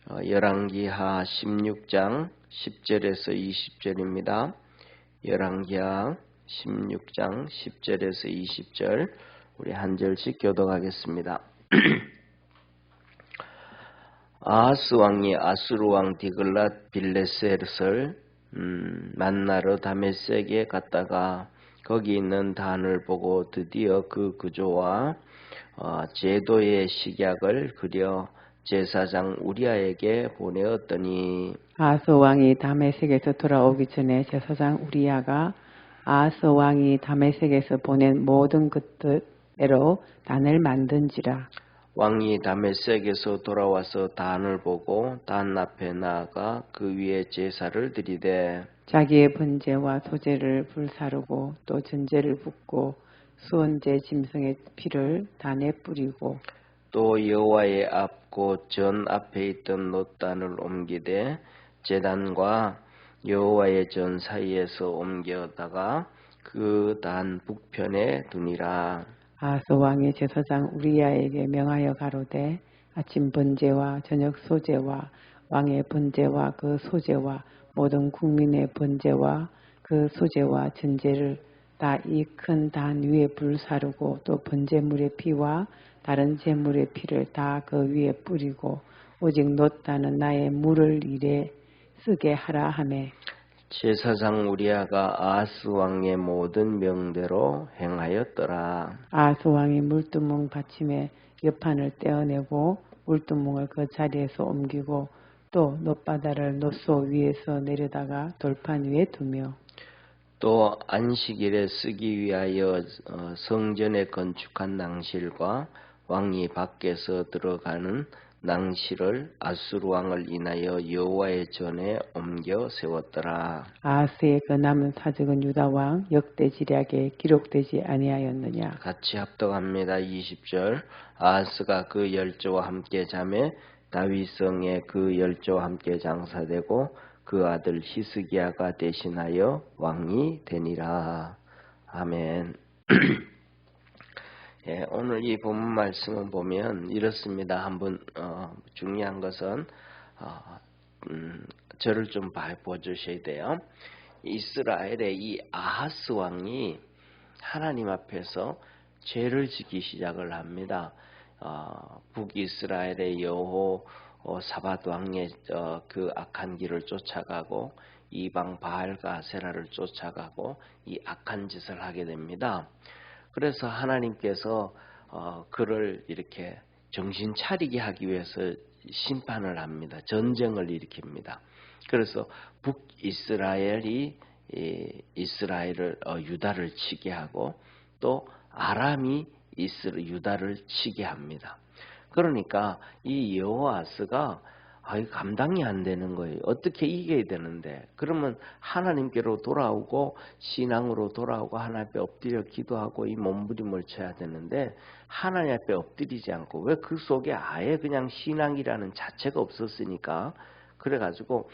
열왕기하 16장 10절에서 20절입니다. 열왕기하 16장 10절에서 20절 우리 한 절씩 교독하겠습니다. 아하스 왕이 아수르 왕 디글랏 빌레셋을 만나러 다메섹에 갔다가 거기 있는 단을 보고 드디어 그 구조와 제도의 식약을 그려 제사장 우리아에게 보내었더니 아하스 왕이 다메섹에서 돌아오기 전에 제사장 우리아가 아하스 왕이 다메섹에서 보낸 모든 것대로 단을 만든지라. 왕이 다메섹에서 돌아와서 단을 보고 단 앞에 나아가 그 위에 제사를 드리되 자기의 번제와 소제를 불사르고 또 전제를 붓고 수원제 짐승의 피를 단에 뿌리고 또 여호와의 앞 곧 전 앞에 있던 놋단을 옮기되 제단과 여호와의 전 사이에서 옮겨다가 그 단 북편에 두니라. 아하스 왕이 제사장 우리아에게 명하여 가로되 아침 번제와 저녁 소제와 왕의 번제와 그 소제와 모든 국민의 번제와 그 소제와 전제를 다 이 큰 단 위에 불사르고 또 번제물의 피와 다른 제물의 피를 다 그 위에 뿌리고 오직 놋단은 나의 물을 일에 쓰게 하라 하매 제사장 우리아가 아하스 왕의 모든 명대로 행하였더라. 아하스 왕이 물두멍 받침에 옆판을 떼어내고 물두멍을 그 자리에서 옮기고 또 놋바다를 놋소 위에서 내려다가 돌판 위에 두며 또 안식일에 쓰기 위하여 성전에 건축한 낭실과 왕이 밖에서 들어가는 낭실을 아수르 왕을 인하여 여호와의 전에 옮겨 세웠더라. 아하스의 그 남은 사적은 유다 왕 역대지략에 기록되지 아니하였느냐. 같이 합독합니다. 20절. 아하스가 그 열조와 함께 자매 다윗성에 그 열조와 함께 장사되고 그 아들 히스기야가 대신하여 왕이 되니라. 아멘. 예, 오늘 이 본문 말씀을 보면 이렇습니다. 한번 중요한 것은 저를 좀 봐주셔야 돼요. 이스라엘의 이 아하스 왕이 하나님 앞에서 죄를 지기 시작을 합니다. 북이스라엘의 여호사밧 왕의 그 악한 길을 쫓아가고 이방 바알과 아세라를 쫓아가고 이 악한 짓을 하게 됩니다. 그래서 하나님께서 그를 이렇게 정신 차리게 하기 위해서 심판을 합니다. 전쟁을 일으킵니다. 그래서 북이스라엘이 이스라엘을 유다를 치게 하고 또 아람이 유다를 치게 합니다. 그러니까 이 여호아스가 감당이 안 되는 거예요. 어떻게 이겨야 되는데 그러면 하나님께로 돌아오고 신앙으로 돌아오고 하나님 앞에 엎드려 기도하고 이 몸부림을 쳐야 되는데 하나님 앞에 엎드리지 않고 왜 그 속에 아예 그냥 신앙이라는 자체가 없었으니까 그래가지고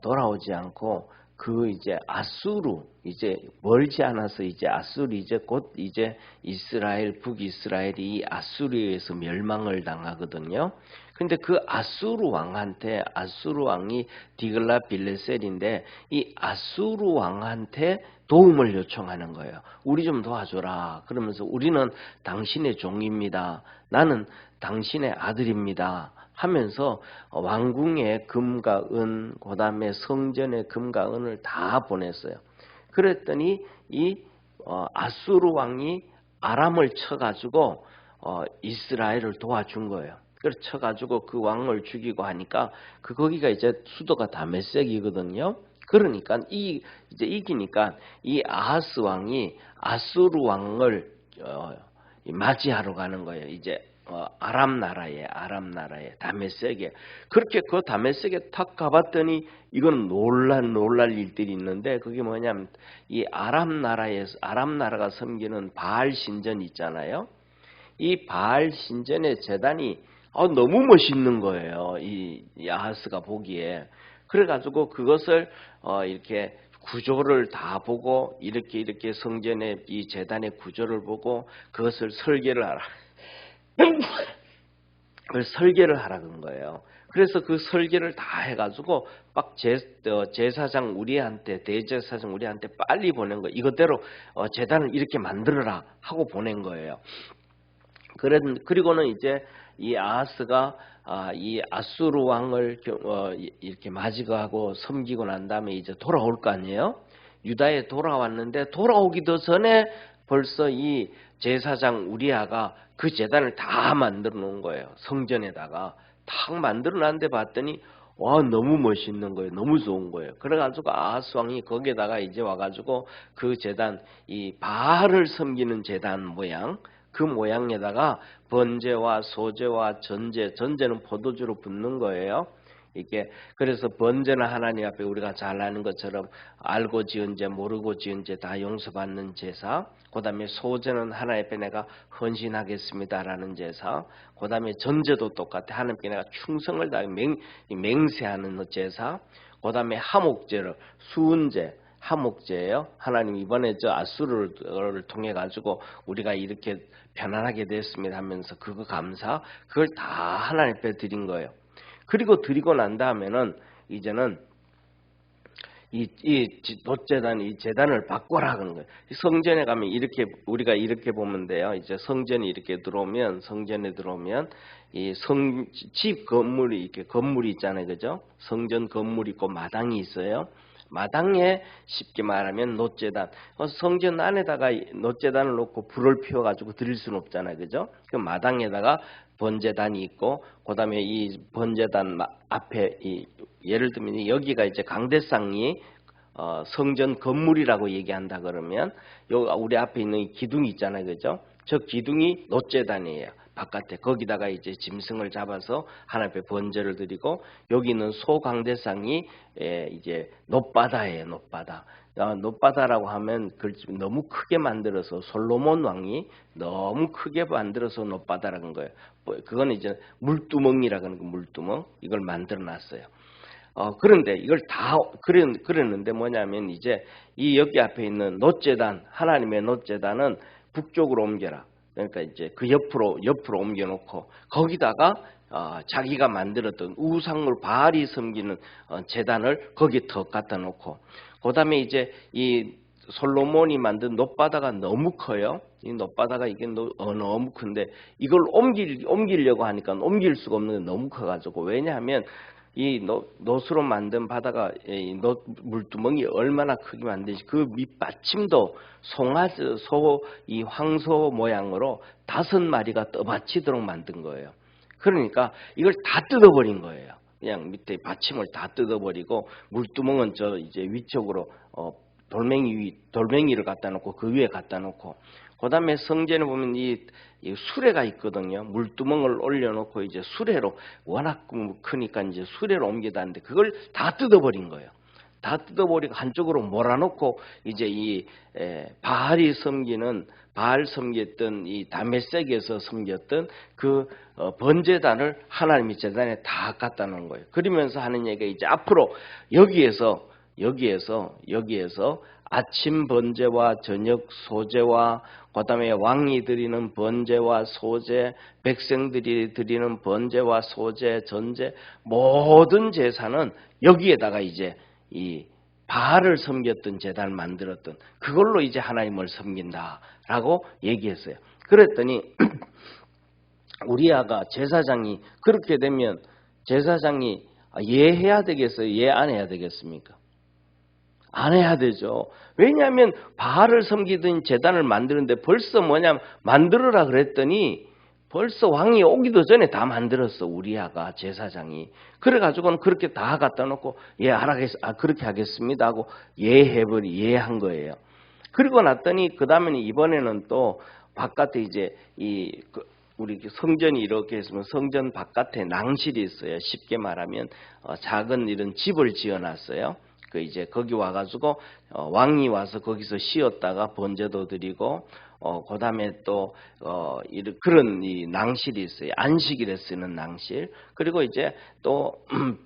돌아오지 않고 그 이제 아수르 이제 멀지 않아서 이제 아수르 이제 곧 이제 이스라엘 북이스라엘이 이 아수르에 의해서 멸망을 당하거든요. 근데 그 아수르 왕한테 아수르 왕이 디글랏 빌레셋인데 이 아수르 왕한테 도움을 요청하는 거예요. 우리 좀 도와줘라. 그러면서 우리는 당신의 종입니다. 나는 당신의 아들입니다. 하면서 왕궁의 금과 은, 그 다음에 성전의 금과 은을 다 보냈어요. 그랬더니 이 아수르 왕이 아람을 쳐가지고 이스라엘을 도와준 거예요. 그래서 쳐가지고 그 왕을 죽이고 하니까 거기가 이제 수도가 다메섹이거든요. 그러니까 이제 이기니까 이 아하스 왕이 아수르 왕을 맞이하러 가는 거예요. 이제 아람 나라에 다메섹에 그렇게 그 다메섹에 탁 가봤더니 이건 놀랄 일들이 있는데 그게 뭐냐면 이 아람 나라가 섬기는 바알 신전 있잖아요. 이 바알 신전의 제단이 너무 멋있는 거예요. 이 아하스가 보기에. 그래가지고 그것을 이렇게 구조를 다 보고 이렇게 성전의 이 제단의 구조를 보고 그것을 설계를 하라. 설계를 하라 그런 거예요. 그래서 그 설계를 다 해가지고 막 제사장 우리한테 대제사장 우리한테 빨리 보낸 거예요. 이것대로 제단을 이렇게 만들어라 하고 보낸 거예요. 그리고는 이제 이 아하스가 이 아수르 왕을 이렇게 맞이하고 섬기고 난 다음에 이제 돌아올 거 아니에요. 유다에 돌아왔는데 돌아오기도 전에 벌써 이 제사장 우리아가 그 제단을 다 만들어 놓은 거예요. 성전에다가 탁 만들어 놨는데 봤더니 와 너무 멋있는 거예요. 너무 좋은 거예요. 그래가지고 아하스 왕이 거기에다가 이제 와가지고 그 제단 이 바알을 섬기는 제단 모양 그 모양에다가 번제와 소제와 전제는 포도주로 붓는 거예요. 이게 그래서 번제는 하나님 앞에 우리가 잘 아는 것처럼 알고 지은 죄 모르고 지은 죄 다 용서받는 제사, 그 다음에 소제는 하나님 앞에 내가 헌신하겠습니다라는 제사, 그 다음에 전제도 똑같아 하나님께 내가 충성을 다해 맹세하는 제사, 그 다음에 하목제를 수은제 하목제예요. 하나님 이번에 저 아수르를 통해 가지고 우리가 이렇게 편안하게 됐습니다 하면서 그거 감사 그걸 다 하나님 앞에 드린 거예요. 그리고 드리고 난 다음에는 이제는 이 놋제단 이 제단을 바꿔라 그런 거예요. 성전에 가면 이렇게 우리가 이렇게 보면 돼요. 이제 성전이 이렇게 들어오면 성전에 들어오면 이 집 건물이 이렇게 건물이 있잖아요, 그죠? 성전 건물이 있고 마당이 있어요. 마당에 쉽게 말하면 놋제단 성전 안에다가 놋제단을 놓고 불을 피워가지고 드릴 수는 없잖아요, 그죠? 그 마당에다가 번제단이 있고 그다음에 이 번제단 앞에 예를 들면 여기가 이제 강대상이 성전 건물이라고 얘기한다 그러면 우리 앞에 있는 이 기둥이 있잖아요, 그죠? 저 기둥이 놋제단이에요. 바깥에 거기다가 이제 짐승을 잡아서 하나님 앞에 번제를 드리고 여기 있는 소강대상이 이제 놋바다예요, 놋바다. 놋바다라고 하면 너무 크게 만들어서 솔로몬 왕이 너무 크게 만들어서 놋바다라는 거예요. 그건 이제 물두멍이라는 거, 물두멍 이걸 만들어 놨어요. 그런데 이걸 다 그랬는데 뭐냐면 이제 이 여기 앞에 있는 놋제단 하나님의 놋제단은 북쪽으로 옮겨라. 그러니까 이제 그 옆으로 옮겨놓고 거기다가 자기가 만들었던 우상물 바알이 섬기는 제단을 거기 더 갖다 놓고 그다음에 이제 이 솔로몬이 만든 놋바다가 너무 커요. 이 놋바다가 이게 너무 큰데 이걸 옮기려고 하니까 옮길 수가 없는 게 너무 커가지고 왜냐하면 이 놋으로 만든 바다가 이 놋 물두멍이 얼마나 크게 만든지 그 밑받침도 이 황소 모양으로 5마리가 떠받치도록 만든 거예요. 그러니까 이걸 다 뜯어버린 거예요. 그냥 밑에 받침을 다 뜯어버리고 물두멍은 저 이제 위쪽으로 돌멩이를 갖다 놓고 그 위에 갖다 놓고 그다음에 성전에 보면 이 수레가 있거든요. 물두멍을 올려놓고 이제 수레로 워낙 크니까 이제 수레로 옮기다는데 그걸 다 뜯어버린 거예요. 다 뜯어버리고 한쪽으로 몰아놓고 이제 이 바알 섬겼던 이 다메섹에서 섬겼던 그 번제단을 하나님의 제단에 다 갖다 놓은 거예요. 그러면서 하는 얘기가 이제 앞으로 여기에서 아침 번제와 저녁 소제와 그다음에 왕이 드리는 번제와 소제, 백성들이 드리는 번제와 소제, 전제 모든 제사는 여기에다가 이제 이 바알을 섬겼던 제단을 만들었던 그걸로 이제 하나님을 섬긴다라고 얘기했어요. 그랬더니 우리아가 제사장이 그렇게 되면 제사장이 예해야 되겠어요? 예 안 해야 되겠습니까? 안 해야 되죠. 왜냐하면 바알을 섬기던 제단을 만드는데 벌써 만들어라 그랬더니 벌써 왕이 오기도 전에 다 만들었어. 우리아가 제사장이. 그래가지고는 그렇게 다 갖다 놓고 그렇게 하겠습니다 하고 예한 거예요. 그리고 났더니 그 다음에는 이번에는 또 바깥에 이제 우리 성전이 이렇게 있으면 성전 바깥에 낭실이 있어요. 쉽게 말하면 작은 이런 집을 지어놨어요. 이제 거기 와가지고 왕이 와서 거기서 쉬었다가 번제도 드리고 그다음에 또 그런 이 낭실이 있어요. 안식일에 쓰는 낭실. 그리고 이제 또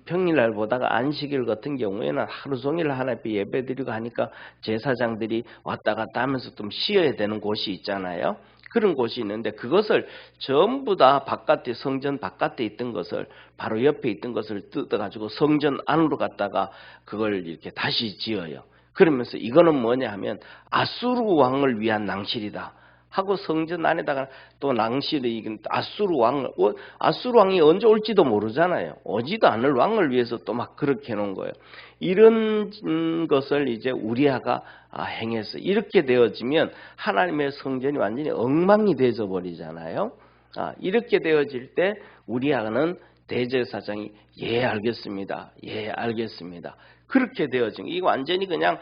평일날 보다가 안식일 같은 경우에는 하루 종일 하나님께 예배드리고 하니까 제사장들이 왔다 갔다 하면서 좀 쉬어야 되는 곳이 있잖아요. 그런 곳이 있는데 그것을 전부 다 바깥에 성전 바깥에 있던 것을 바로 옆에 있던 것을 뜯어가지고 성전 안으로 갔다가 그걸 이렇게 다시 지어요. 그러면서 이거는 뭐냐 하면 아수르 왕을 위한 낭실이다 하고 성전 안에다가 또 낭실이 아수르 왕이 언제 올지도 모르잖아요. 오지도 않을 왕을 위해서 또 막 그렇게 해놓은 거예요. 이런 것을 이제 우리아가 행했어. 이렇게 되어지면 하나님의 성전이 완전히 엉망이 되어 버리잖아요. 이렇게 되어질 때 우리아는 대제사장이 예 알겠습니다. 예 알겠습니다. 그렇게 되어진 이거 완전히 그냥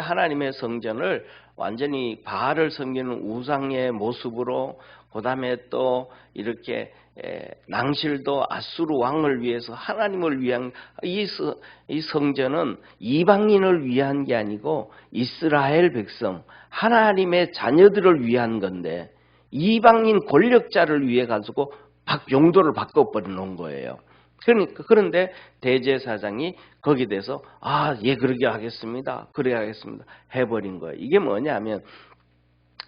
하나님의 성전을 완전히 바알을 섬기는 우상의 모습으로 그다음에 또 이렇게 낭실도 아수르 왕을 위해서 하나님을 위한 이 성전은 이방인을 위한 게 아니고 이스라엘 백성 하나님의 자녀들을 위한 건데 이방인 권력자를 위해 가지고 용도를 바꿔버려 놓은 거예요. 그런데 대제사장이 거기에 대해서 예 그러게 하겠습니다. 그래 하겠습니다. 해버린 거예요. 이게 뭐냐면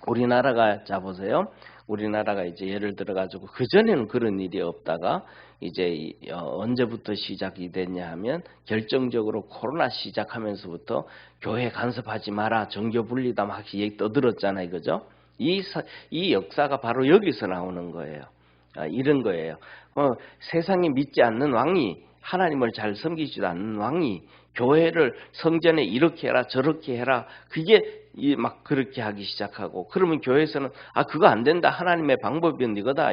우리나라가 자 보세요. 우리나라가 이제 예를 들어 가지고 그 전에는 그런 일이 없다가 이제 언제부터 시작이 됐냐 하면 결정적으로 코로나 시작하면서부터 교회 간섭하지 마라, 정교 분리다 막 얘기 떠들었잖아요, 그죠? 이 역사가 바로 여기서 나오는 거예요. 이런 거예요. 세상이 믿지 않는 왕이 하나님을 잘 섬기지도 않는 왕이 교회를 성전에 이렇게 해라 저렇게 해라 그게 막 그렇게 하기 시작하고 그러면 교회에서는 그거 안 된다 하나님의 방법은 이거다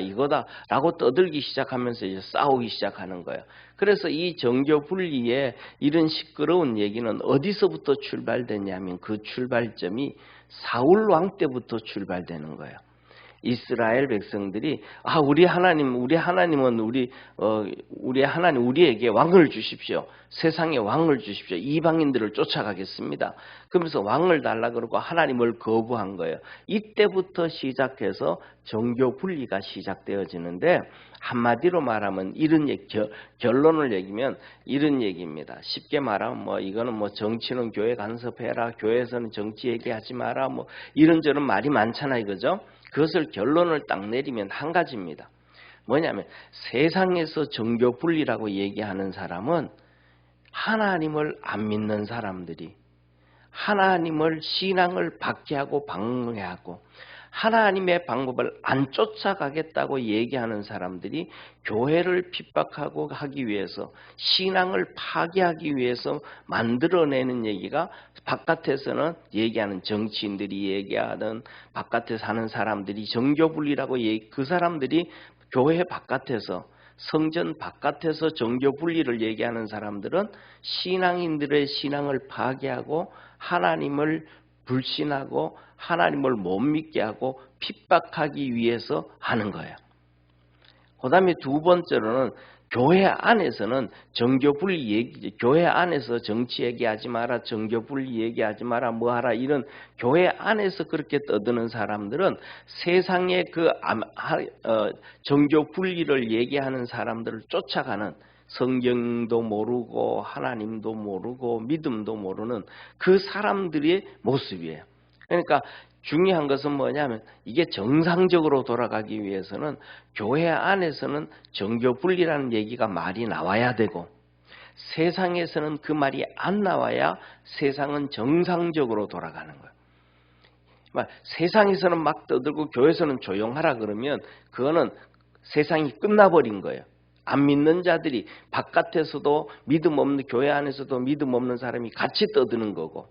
라고 떠들기 시작하면서 이제 싸우기 시작하는 거예요. 그래서 이 정교 분리의 이런 시끄러운 얘기는 어디서부터 출발됐냐면 그 출발점이 사울 왕 때부터 출발되는 거예요. 이스라엘 백성들이 우리 하나님은 우리 하나님 우리에게 왕을 주십시오. 세상에 왕을 주십시오. 이방인들을 쫓아가겠습니다. 그러면서 왕을 달라 그러고 하나님을 거부한 거예요. 이때부터 시작해서 정교 분리가 시작되어지는데 한마디로 말하면 이런 결론을 얘기면 이런 얘기입니다. 쉽게 말하면 이거는 정치는 교회 간섭해라. 교회에서는 정치 얘기하지 마라. 이런저런 말이 많잖아요. 이거죠? 그것을 결론을 딱 내리면 한 가지입니다. 뭐냐면 세상에서 정교 분리라고 얘기하는 사람은 하나님을 안 믿는 사람들이 하나님을 신앙을 박해하고 방해하고 하나님의 방법을 안 쫓아가겠다고 얘기하는 사람들이 교회를 핍박하고 하기 위해서 신앙을 파괴하기 위해서 만들어내는 얘기가 바깥에서는 얘기하는 정치인들이 얘기하는 바깥에 사는 사람들이 정교분리라고 그 사람들이 교회 바깥에서 성전 바깥에서 정교분리를 얘기하는 사람들은 신앙인들의 신앙을 파괴하고 하나님을 불신하고 하나님을 못 믿게 하고 핍박하기 위해서 하는 거예요. 그 다음에 두 번째로는 교회 안에서는 정교분리 얘기, 교회 안에서 정치 얘기하지 마라, 정교분리 얘기하지 마라, 뭐하라 이런 교회 안에서 그렇게 떠드는 사람들은 세상의 정교분리를 얘기하는 사람들을 쫓아가는 성경도 모르고 하나님도 모르고 믿음도 모르는 그 사람들의 모습이에요. 그러니까 중요한 것은 뭐냐면 이게 정상적으로 돌아가기 위해서는 교회 안에서는 정교분리라는 얘기가 말이 나와야 되고 세상에서는 그 말이 안 나와야 세상은 정상적으로 돌아가는 거예요. 세상에서는 막 떠들고 교회에서는 조용하라 그러면 그거는 세상이 끝나버린 거예요. 안 믿는 자들이 바깥에서도 믿음 없는 교회 안에서도 믿음 없는 사람이 같이 떠드는 거고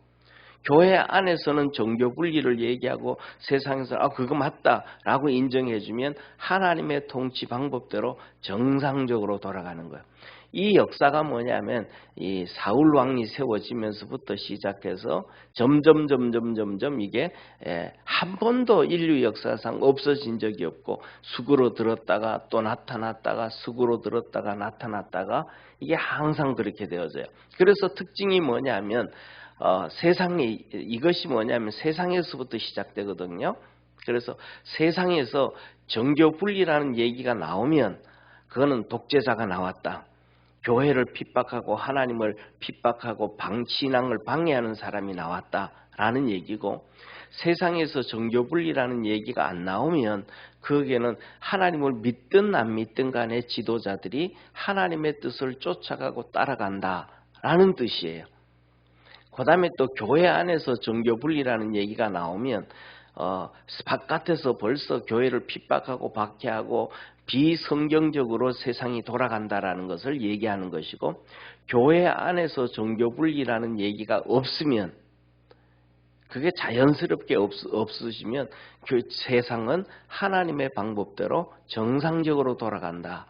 교회 안에서는 정교 분리를 얘기하고 세상에서 그거 맞다라고 인정해주면 하나님의 통치 방법대로 정상적으로 돌아가는 거예요. 이 역사가 뭐냐면 이 사울 왕이 세워지면서부터 시작해서 점점 이게 한 번도 인류 역사상 없어진 적이 없고 수구로 들었다가 또 나타났다가 수구로 들었다가 나타났다가 이게 항상 그렇게 되어져요. 그래서 특징이 뭐냐면 이것이 뭐냐면 세상에서부터 시작되거든요. 그래서 세상에서 정교 분리라는 얘기가 나오면 그거는 독재자가 나왔다. 교회를 핍박하고 하나님을 핍박하고 신앙을 방해하는 사람이 나왔다라는 얘기고, 세상에서 정교분리라는 얘기가 안 나오면 거기에는 하나님을 믿든 안 믿든 간에 지도자들이 하나님의 뜻을 쫓아가고 따라간다라는 뜻이에요. 그 다음에 또 교회 안에서 정교분리라는 얘기가 나오면 바깥에서 벌써 교회를 핍박하고 박해하고 비성경적으로 세상이 돌아간다라는 것을 얘기하는 것이고, 교회 안에서 정교분리라는 얘기가 없으면, 그게 자연스럽게 없으시면 세상은 하나님의 방법대로 정상적으로 돌아간다.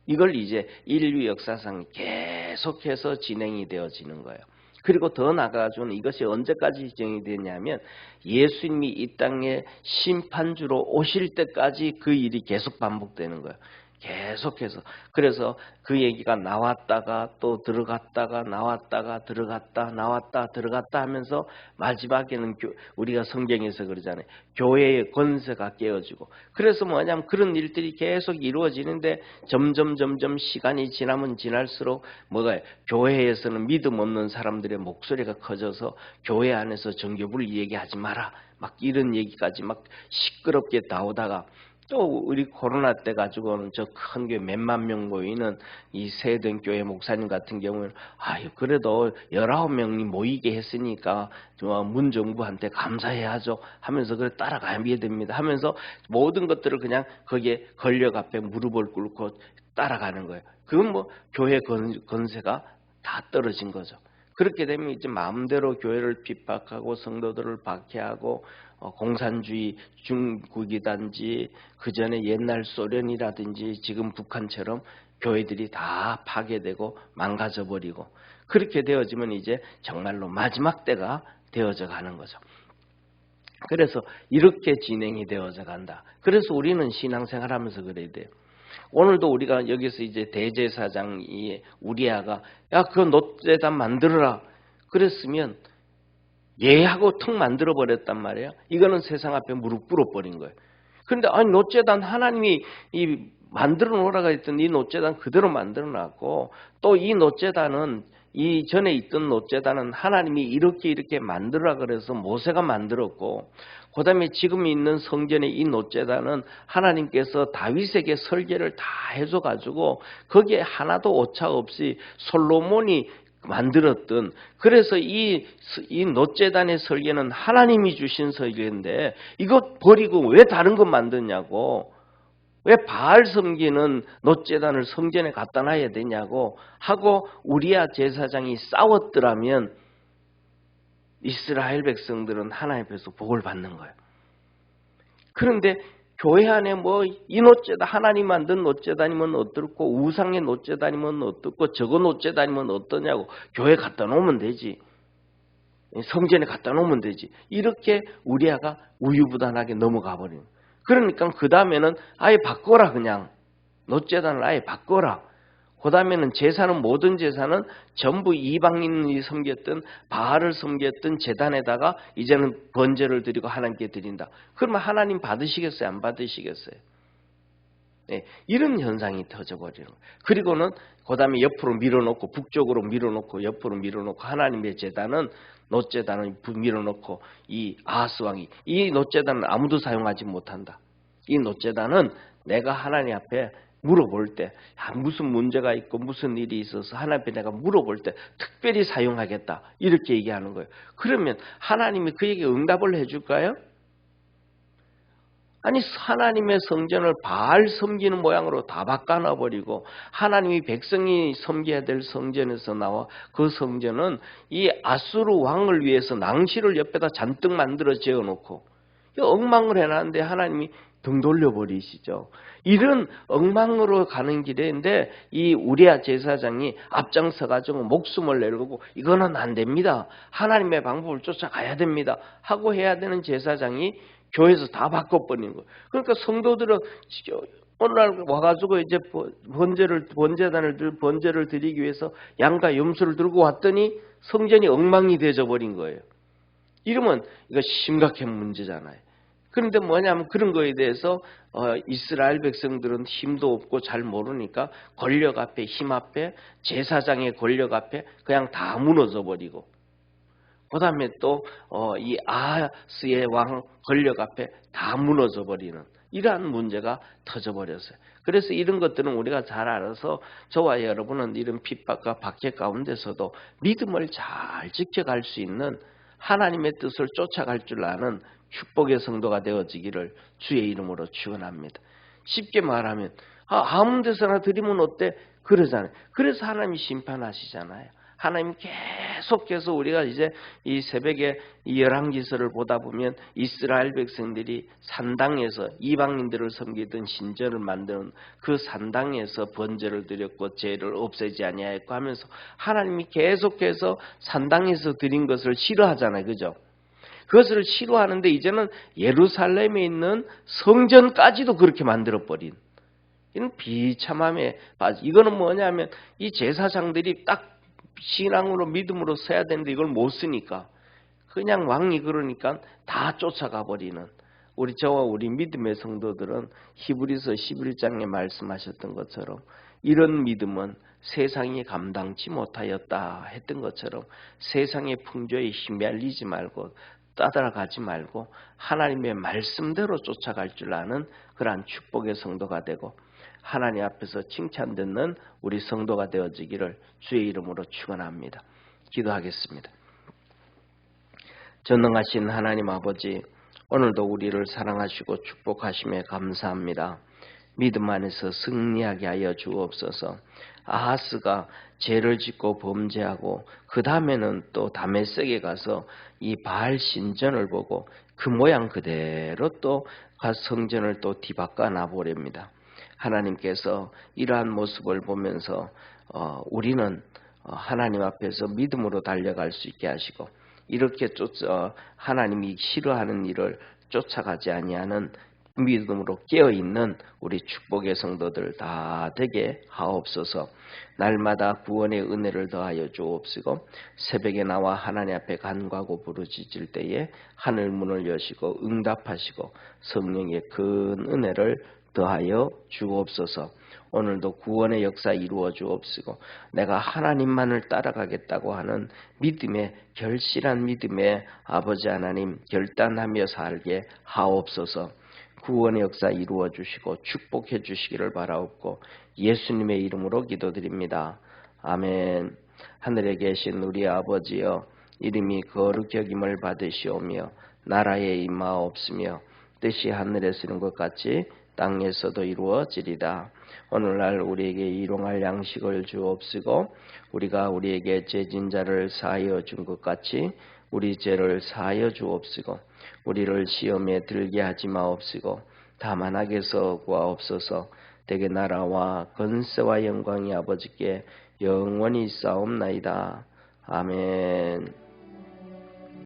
이걸 이제 인류 역사상 계속해서 진행이 되어지는 거예요. 그리고 더 나아가서는 이것이 언제까지 진행이 되냐면 예수님이 이 땅에 심판주로 오실 때까지 그 일이 계속 반복되는 거예요. 계속해서. 그래서 그 얘기가 나왔다가 또 들어갔다가 나왔다가 들어갔다 나왔다 들어갔다 하면서 마지막에는 우리가 성경에서 그러잖아요. 교회의 권세가 깨어지고. 그래서 뭐냐면 그런 일들이 계속 이루어지는데 점점 시간이 지나면 지날수록 뭐가 교회에서는 믿음 없는 사람들의 목소리가 커져서 교회 안에서 정교분리 얘기하지 마라. 막 이런 얘기까지 막 시끄럽게 나오다가 또 우리 코로나 때 가지고는 저 큰 교회 몇만 명 모이는 이 세den 교회 목사님 같은 경우는 그래도 19명이 모이게 했으니까 문정부한테 감사해야죠 하면서 그래 따라가야 됩니다 하면서 모든 것들을 그냥 거기에 권력 앞에 무릎을 꿇고 따라가는 거예요. 그건 뭐 교회 권세가 다 떨어진 거죠. 그렇게 되면 이제 마음대로 교회를 핍박하고 성도들을 박해하고 공산주의 중국이든지 그 전에 옛날 소련이라든지 지금 북한처럼 교회들이 다 파괴되고 망가져 버리고 그렇게 되어지면 이제 정말로 마지막 때가 되어져 가는 거죠. 그래서 이렇게 진행이 되어져 간다. 그래서 우리는 신앙생활하면서 그래야 돼요. 오늘도 우리가 여기서 이제 대제사장이 우리아가 야 그 놋제단 만들어라 그랬으면 예하고 턱 만들어 버렸단 말이에요. 이거는 세상 앞에 무릎 꿇어 버린 거예요. 그런데 아니 놋제단 하나님이 이 만들어 놓으라고 했던 이 놋제단 그대로 만들어 놨고 또 이 놋제단은 이 전에 있던 놋제단은 하나님이 이렇게 만들어라 그래서 모세가 만들었고 그 다음에 지금 있는 성전의 이 놋제단은 하나님께서 다윗에게 설계를 다 해줘가지고 거기에 하나도 오차 없이 솔로몬이 만들었던 그래서 이 놋제단의 설계는 하나님이 주신 설계인데 이거 버리고 왜 다른 거 만드냐고 왜 바알 섬기는 놋제단을 성전에 갖다 놔야 되냐고 하고 우리아 제사장이 싸웠더라면 이스라엘 백성들은 하나님 앞에서 복을 받는 거예요. 그런데 교회 안에 뭐 이 놋제단 하나님 만든 놋제단이면 어떻고 우상의 놋제단이면 어떻고 저거 놋제단이면 어떠냐고 교회 갖다 놓으면 되지. 성전에 갖다 놓으면 되지. 이렇게 우리아가 우유부단하게 넘어가 버리는 거예요. 그러니까 그 다음에는 아예 바꿔라 그냥. 놋제단을 아예 바꿔라. 그 다음에는 제사는 모든 제사는 전부 이방인이 섬겼던 바알을 섬겼던 제단에다가 이제는 번제를 드리고 하나님께 드린다. 그러면 하나님 받으시겠어요? 안 받으시겠어요? 네, 이런 현상이 터져버리는 거예요. 그리고는 그 다음에 옆으로 밀어놓고 북쪽으로 밀어놓고 옆으로 밀어놓고 하나님의 제단은 놋제단을 밀어놓고 이 아하스 왕이 이 놋제단은 아무도 사용하지 못한다. 이 놋제단은 내가 하나님 앞에 물어볼 때 무슨 문제가 있고 무슨 일이 있어서 하나님 앞에 내가 물어볼 때 특별히 사용하겠다 이렇게 얘기하는 거예요. 그러면 하나님이 그에게 응답을 해줄까요? 아니 하나님의 성전을 바알 섬기는 모양으로 다 바꿔놔버리고 하나님이 백성이 섬겨야 될 성전에서 나와 그 성전은 이 아수르 왕을 위해서 낭시를 옆에다 잔뜩 만들어 지어놓고 엉망을 해놨는데 하나님이 등 돌려버리시죠. 이런 엉망으로 가는 길인데 이 우리아 제사장이 앞장서가지고 목숨을 내려고 이거는 안 됩니다. 하나님의 방법을 쫓아가야 됩니다. 하고 해야 되는 제사장이 교회에서 다 바꿔버리는 거예요. 그러니까 성도들은 오늘날 와가지고 이제 번제를 드리기 위해서 양과 염소를 들고 왔더니 성전이 엉망이 되어져 버린 거예요. 이러면 이거 심각한 문제잖아요. 그런데 뭐냐면 그런 거에 대해서 이스라엘 백성들은 힘도 없고 잘 모르니까 권력 앞에, 힘 앞에, 제사장의 권력 앞에 그냥 다 무너져 버리고, 그 다음에 또 이 아하스의 왕 권력 앞에 다 무너져 버리는 이러한 문제가 터져버렸어요. 그래서 이런 것들은 우리가 잘 알아서 저와 여러분은 이런 핍박과 박해 가운데서도 믿음을 잘 지켜갈 수 있는, 하나님의 뜻을 쫓아갈 줄 아는 축복의 성도가 되어지기를 주의 이름으로 축원합니다. 쉽게 말하면 아무 데서나 드리면 어때? 그러잖아요. 그래서 하나님이 심판하시잖아요. 하나님 계속해서 우리가 이제 이 새벽에 이 열왕기서를 보다 보면 이스라엘 백성들이 산당에서 이방인들을 섬기던 신전을 만드는 그 산당에서 번제를 드렸고 죄를 없애지 아니하였고 하면서 하나님이 계속해서 산당에서 드린 것을 싫어하잖아요. 그죠? 그것을 싫어하는데 이제는 예루살렘에 있는 성전까지도 그렇게 만들어버린, 이런 비참함에 빠져. 이거는 뭐냐면 이 제사장들이 딱 신앙으로 믿음으로 서야 되는데 이걸 못 쓰니까 그냥 왕이 그러니까 다 쫓아가 버리는, 우리 저와 우리 믿음의 성도들은 히브리서 11장에 말씀하셨던 것처럼 이런 믿음은 세상이 감당치 못하였다 했던 것처럼 세상의 풍조에 휘말리지 말고 따라가지 말고 하나님의 말씀대로 쫓아갈 줄 아는 그러한 축복의 성도가 되고 하나님 앞에서 칭찬 듣는 우리 성도가 되어지기를 주의 이름으로 축원합니다. 기도하겠습니다. 전능하신 하나님 아버지, 오늘도 우리를 사랑하시고 축복하심에 감사합니다. 믿음 안에서 승리하게 하여 주옵소서. 아하스가 죄를 짓고 범죄하고 그 다음에는 또 다메섹에 가서 이 바알 신전을 보고 그 모양 그대로 또 성전을 또 뒤바꿔 놔버립니다. 하나님께서 이러한 모습을 보면서 우리는 하나님 앞에서 믿음으로 달려갈 수 있게 하시고 이렇게 하나님이 싫어하는 일을 쫓아가지 아니하는 믿음으로 깨어있는 우리 축복의 성도들 다 되게 하옵소서. 날마다 구원의 은혜를 더하여 주옵시고 새벽에 나와 하나님 앞에 간구하고 부르짖을 때에 하늘 문을 여시고 응답하시고 성령의 큰 은혜를 더하여 주옵소서. 오늘도 구원의 역사 이루어 주옵시고 내가 하나님만을 따라가겠다고 하는 믿음의 결실한 믿음의 아버지 하나님 결단하며 살게 하옵소서. 구원의 역사 이루어 주시고 축복해 주시기를 바라옵고 예수님의 이름으로 기도드립니다. 아멘. 하늘에 계신 우리 아버지여, 이름이 거룩히 여김을 받으시오며 나라에 임하옵시며 뜻이 하늘에서 이룬 것 같이 땅에서도 이루어지리다. 오늘날 우리에게 일용할 양식을 주옵시고 우리가 우리에게 죄진 자를 사하여 준 것 같이 우리 죄를 사하여 주옵시고 우리를 시험에 들게 하지 마옵시고 다만 악에서 구하옵소서. 대개 나라와 권세와 영광이 아버지께 영원히 있사옵나이다. 아멘.